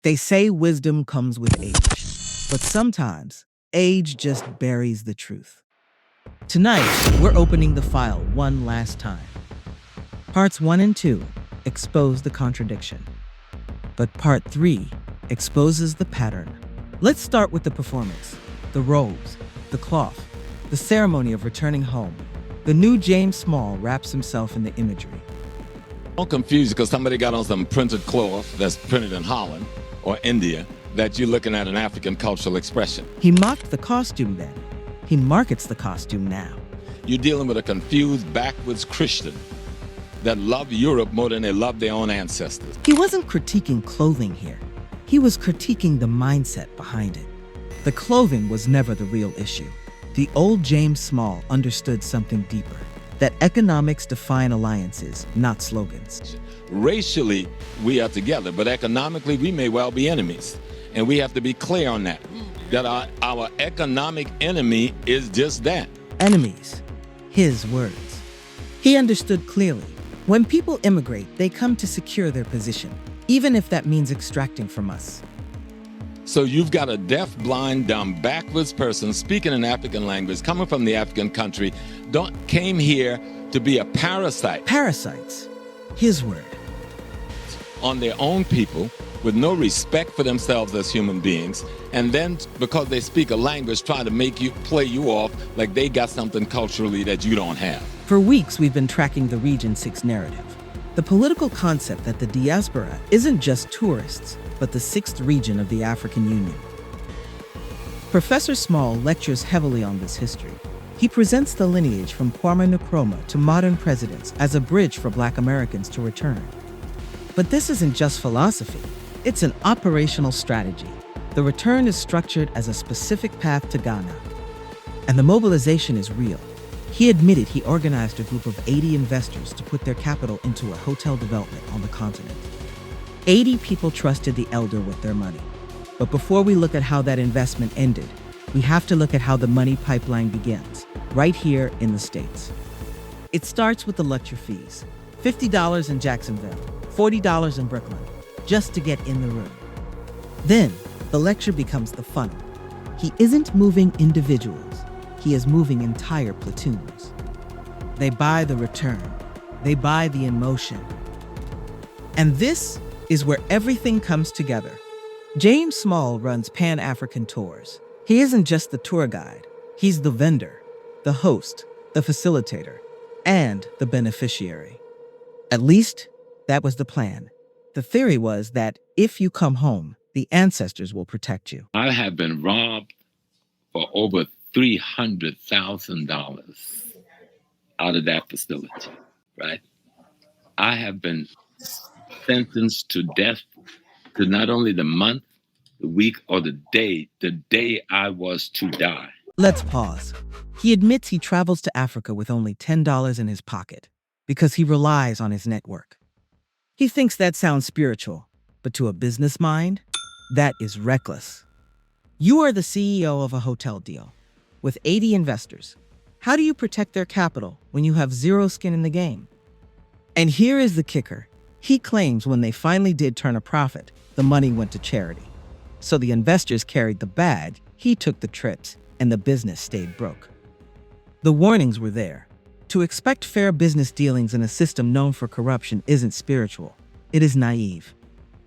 They say wisdom comes with age, but sometimes age just buries the truth. Tonight, we're opening the file one last time. Parts 1 and 2 expose the contradiction, but Part 3 exposes the pattern. Let's start with the performance, the robes, the cloth, the ceremony of returning home. The new James Small wraps himself in the imagery. I'm confused because somebody got on some printed cloth that's printed in Holland or India that you're looking at an African cultural expression. He mocked the costume then. He markets the costume now. You're dealing with a confused, backwards Christian that love Europe more than they love their own ancestors. He wasn't critiquing clothing here. He was critiquing the mindset behind it. The clothing was never the real issue. The old James Small understood something deeper, that economics define alliances, not slogans. Racially, we are together, but economically, we may well be enemies. And we have to be clear on that our economic enemy is just that. Enemies, his words. He understood clearly. When people immigrate, they come to secure their position, even if that means extracting from us. So you've got a deaf, blind, dumb, backwards person speaking an African language, coming from the African country, came here to be a parasite. Parasites, his word. On their own people, with no respect for themselves as human beings, and then because they speak a language, try to play you off like they got something culturally that you don't have. For weeks, we've been tracking the Region 6 narrative. The political concept that the diaspora isn't just tourists, but the sixth region of the African Union. Professor Small lectures heavily on this history. He presents the lineage from Kwame Nkrumah to modern presidents as a bridge for Black Americans to return. But this isn't just philosophy. It's an operational strategy. The return is structured as a specific path to Ghana. And the mobilization is real. He admitted he organized a group of 80 investors to put their capital into a hotel development on the continent. 80 people trusted the elder with their money. But before we look at how that investment ended, we have to look at how the money pipeline begins, right here in the States. It starts with the lecture fees, $50 in Jacksonville, $40 in Brooklyn, just to get in the room. Then, the lecture becomes the funnel. He isn't moving individuals. He is moving entire platoons. They buy the return. They buy the emotion. And this is where everything comes together. James Small runs Pan-African tours. He isn't just the tour guide. He's the vendor, the host, the facilitator, and the beneficiary. At least, that was the plan. The theory was that if you come home, the ancestors will protect you. I have been robbed for over $300,000 out of that facility, right? I have been sentenced to death to not only the month, the week, or the day I was to die. Let's pause. He admits he travels to Africa with only $10 in his pocket because he relies on his network. He thinks that sounds spiritual, but to a business mind, that is reckless. You are the CEO of a hotel deal with 80 investors. How do you protect their capital when you have zero skin in the game? And here is the kicker. He claims when they finally did turn a profit, the money went to charity. So the investors carried the bag, he took the trips, and the business stayed broke. The warnings were there. To expect fair business dealings in a system known for corruption isn't spiritual. It is naive.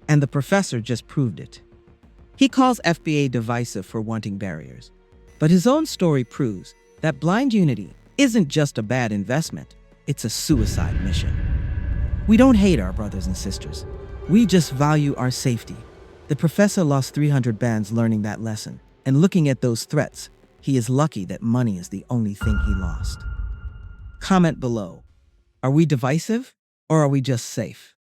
And the professor just proved it. He calls FBA divisive for wanting barriers. But his own story proves that blind unity isn't just a bad investment, it's a suicide mission. We don't hate our brothers and sisters. We just value our safety. The professor lost 300 bands learning that lesson. And looking at those threats, he is lucky that money is the only thing he lost. Comment below. Are we divisive or are we just safe?